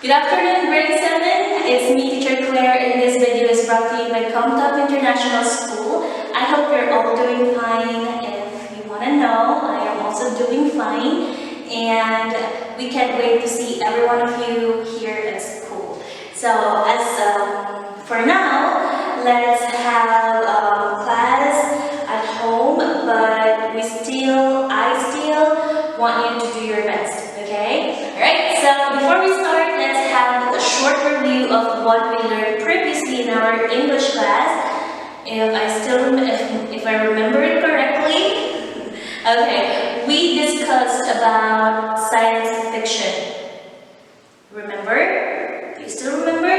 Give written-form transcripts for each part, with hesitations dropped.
Good afternoon, grade 7. It's me, Teacher Clair, and this video is brought to you by Camtop International School. I hope you're all doing fine. If you want to know, I am also doing fine, and we can't wait to see every one of you here at school. So, for now, let's have class at home, but I still want you to do your best, okay? Alright, so before we start, let's have a short review of what we learned previously in our English class. If I remember it correctly. Okay, we discussed about science fiction. Remember? Do you still remember?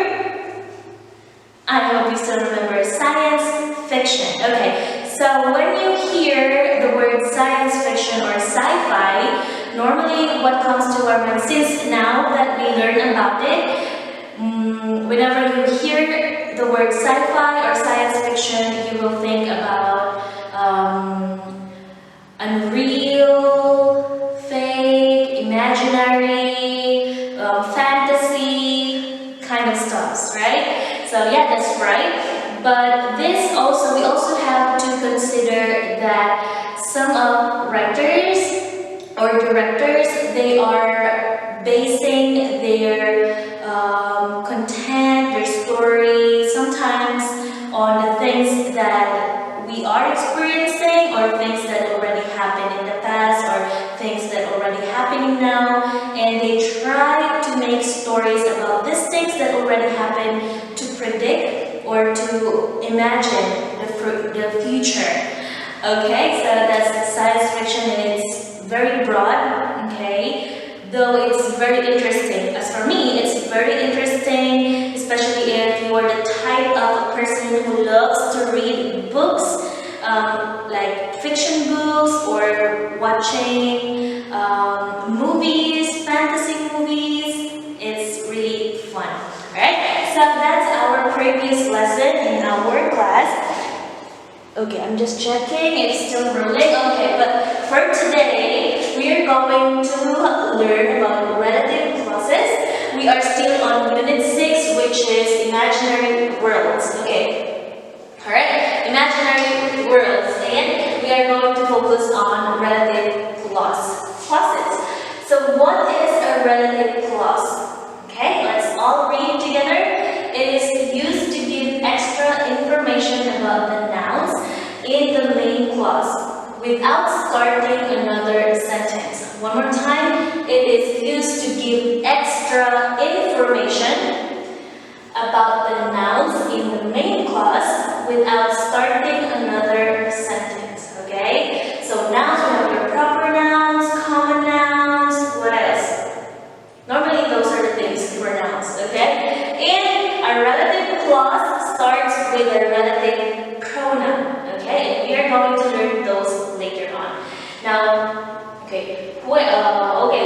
I hope you still remember science fiction. Okay, so when you hear the word science fiction or sci-fi, normally what comes to our mind, since now that we learn about it, whenever you hear the word sci-fi or science fiction, you will think about unreal, fake, imaginary, fantasy kind of stuffs, right? So yeah, that's right. But we also have to consider that some writers or directors, they are basing their content, their story, sometimes on the things that we are experiencing or things that already happened in the past or things that are already happening now, and they try to make stories about these things that already happened to predict or to imagine the future. Okay, so that's science fiction, and it's very broad, okay, though it's very interesting. As for me, it's very interesting, especially if you are the type of person who loves to read books, like fiction books, or watching movies, fantasy movies. It's really fun. Alright, so that's our previous lesson in our class. Okay, I'm just checking, it's still rolling. Okay, but for today, we are going to learn about relative clauses. We are still on Unit 6, which is imaginary worlds. Okay, alright, imaginary worlds. And we are going to focus on relative clauses. So what is a relative clause? Okay, let's all read together. It is used to give extra information about the nouns in the main clause without starting another sentence. One more time, it is used to give extra information about the nouns in the main clause without starting another sentence. Okay? So nouns, we have your proper nouns, common nouns, what else? Normally those are the things for nouns, okay? And a relative clause starts with a relative pronoun, okay? And we are going to learn those later on. Now, okay,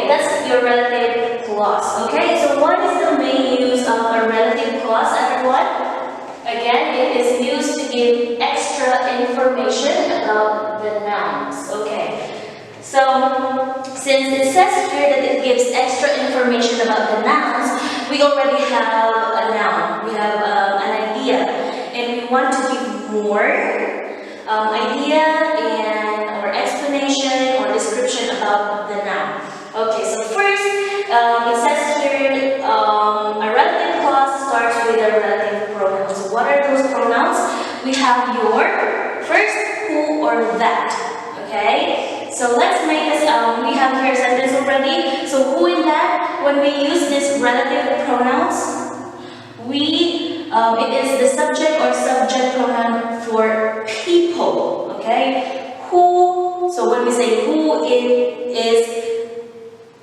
that's your relative clause, okay? So what is the main use of a relative clause, everyone? Again, it is used to give extra information about the nouns, okay? So, since it says here that it gives extra information about the nouns, we already have a noun. We have an idea, and we want to give more idea or explanation or description about the noun. Okay, so first, it says here a relative clause starts with a relative pronoun. So what are those pronouns? We have your first who or that. Okay, so let's make this. We have here a sentence already. So who in that? When we use this relative pronouns, it is the subject or subject pronoun for people. Okay, who. So when we say who, it is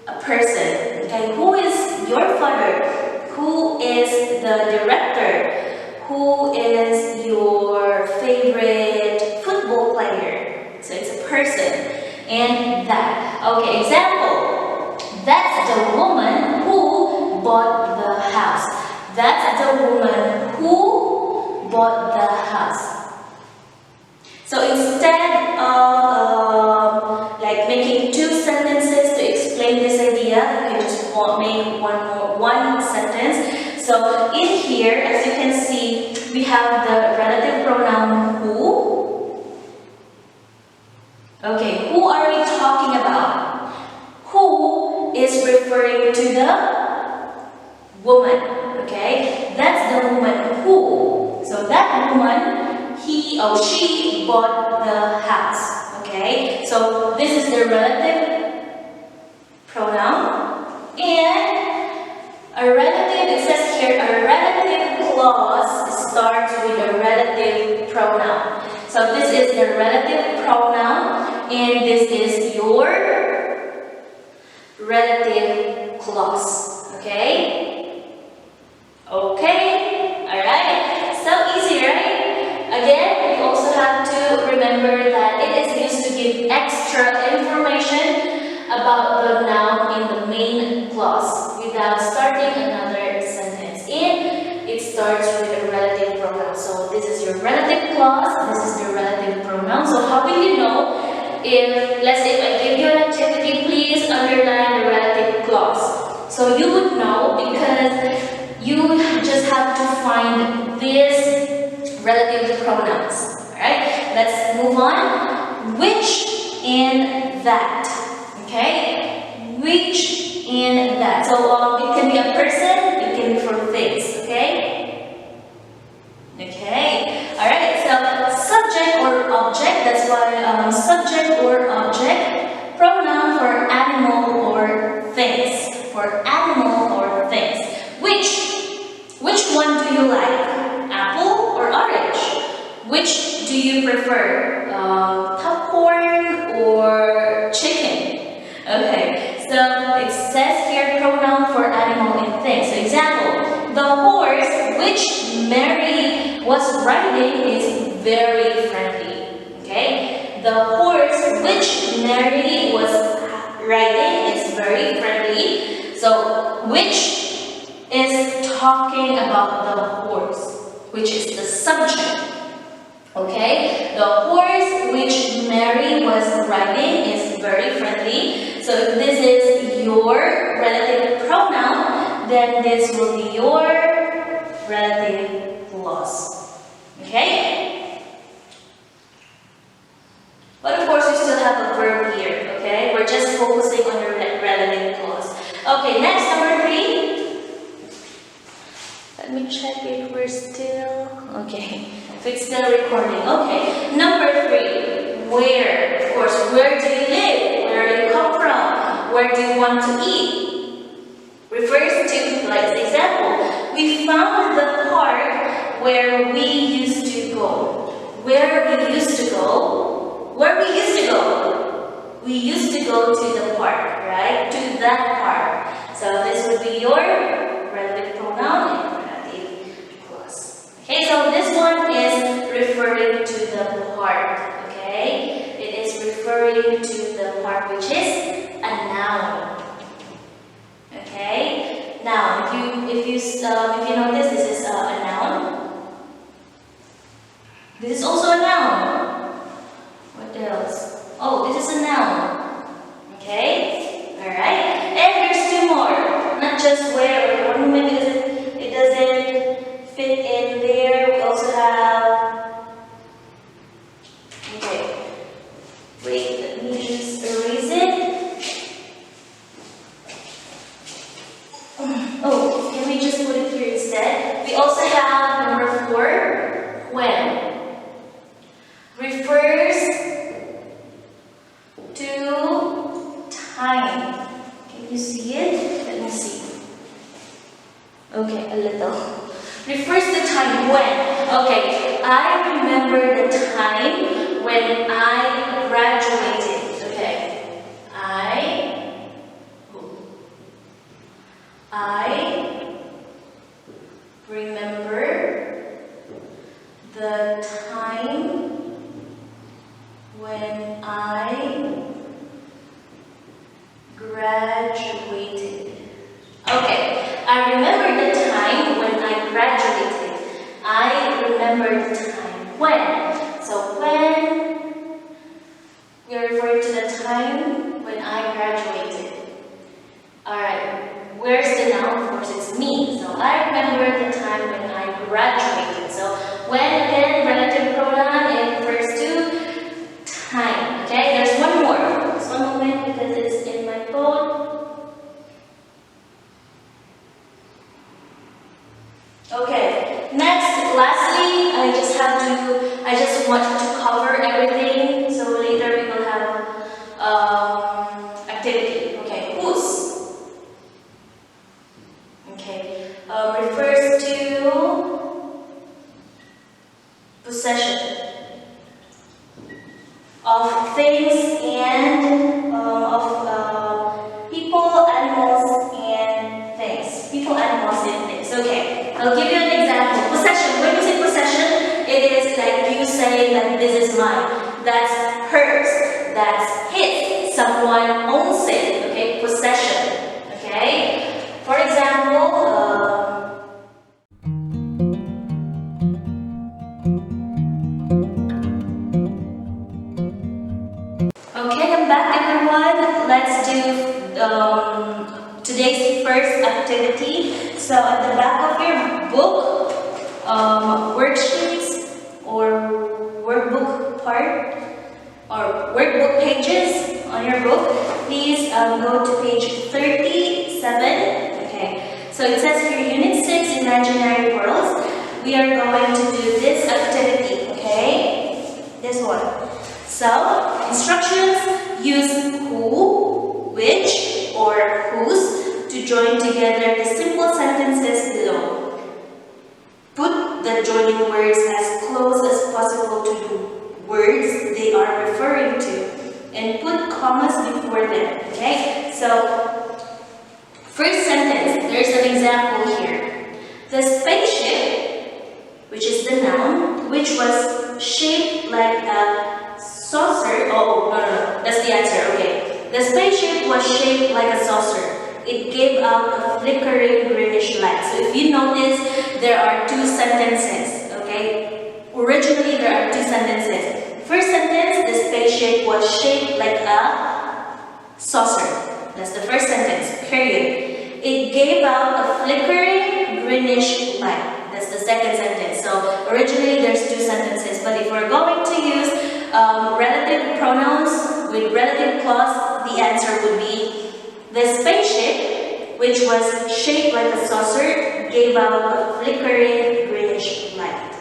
a person. Okay, who is your father? Who is the director? Who is your favorite football player? So it's a person. And that. Okay, example. That's the woman who bought the house. That's the woman who bought the house. So instead of like making two sentences to explain this idea, you can just make one sentence Okay, who are we talking about? Who is referring to the woman, okay? That's the woman who. So that woman, he or she bought the house, okay? So this is the relative pronoun. And a relative, it says here, a relative clause starts with a relative pronoun. So this is the relative pronoun, and this is your relative clause. Okay? Okay? Alright? So easy, right? Again, you also have to remember that it is used to give extra information about the noun in the main clause without starting another sentence. And it starts with a relative pronoun. So this is your relative clause, this is the relative pronoun. So how will you know if, let's say if I give you an activity, please underline the relative clause. So you would know because you just have to find these relative pronouns. Alright, let's move on. Which and that. Okay? Which and that. So it can be a person, it can be for things. Okay? Okay. Alright, so subject or object, that's why subject or object, pronoun for animal or things. For animal or things. Which one do you like? Apple or orange? Which do you prefer? Popcorn or chicken? Okay, so it says here pronoun for animal and things. So example, the horse which Mary was riding is very friendly. Okay, the horse which Mary was riding is very friendly. So which is talking about the horse, which is the subject. Okay, the horse which Mary was riding is very friendly. So if this is your relative pronoun, then this will be your relative clause. Okay? But of course, we still have a verb here. Okay, we're just focusing on your relative clause. Okay, next, number 3. Let me check if we're still... Okay, if it's still recording. Okay, number 3. Where? Of course, where do you live? Where do you come from? Where do you want to eat? Refers to, like example, we found the park where we used to go. Where we used to go? Where we used to go? We used to go to the park, right? To that park. So this would be your relative pronoun. Okay, so this one is referring to the park, okay? It is referring to the park, which is a noun. Okay? Now, if you notice, this is a noun. This is also a noun. What else? Oh, this is a noun. Okay? Alright? And there's 2 more. Not just where, or maybe it doesn't fit in there. We also have, okay, wait, let me just erase it. Oh, can we just put it here instead? We also have number 4, when. Refers to time. Can you see it? Let me see. Okay, a little. Refers to time when. Okay, I remember the time when I graduated. Okay, I remember the time when I graduated. Okay, I remember the time when I graduated. I remember the time when. So when we refer to the time when I graduated. Alright, where's the noun? Of course it's me. So I remember the time when I graduated. So when, again, relative pronoun, it refers to time. Okay, there's of things and people, animals, and things. People, animals, and things. Okay, I'll give you an example. Possession. When you say possession, it is like you saying that this is mine. That's hers. That's his. Someone owns it. Okay, possession. Okay. For example. Okay, I'm back, everyone. Let's do today's first activity. So at the back of your book, worksheets or workbook part or workbook pages on your book, please go to page 37. Okay, so it says here Unit 6, Imaginary Worlds. We are going to do this activity, okay? This one. So, instructions: use who, which, or whose to join together the simple sentences below. Put the joining words as close as possible to the words they are referring to, and put commas before them. Okay? So, first sentence, there's an example here. The spaceship, which is the noun, which was shaped like a saucer. Oh, no. That's the answer. Okay. The spaceship was shaped like a saucer. It gave out a flickering greenish light. So if you notice, there are two sentences. Okay. Originally, there are two sentences. First sentence, the spaceship was shaped like a saucer. That's the first sentence. Period. It gave out a flickering greenish light. That's the second sentence. So originally, there's two sentences. But if we're going to use relative pronouns with relative clause, the answer would be the spaceship, which was shaped like a saucer, gave out a flickering greenish light.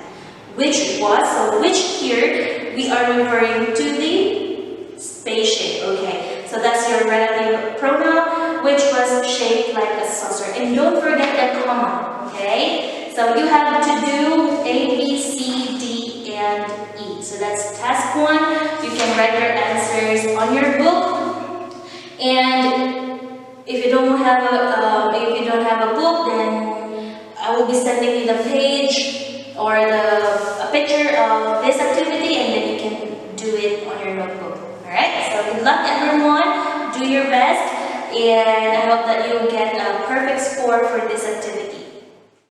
Which was, so which here, we are referring to the spaceship, okay? So that's your relative pronoun, which was shaped like a saucer. And don't forget the comma, okay? So you have to do A, B, C, D, and E. So that's task 1. You can write your answers on your book. And if you don't have a book, then I will be sending you the page or a picture of this activity, and then you can do it on your notebook. Alright? So good luck, everyone. Do your best, and I hope that you get a perfect score for this activity.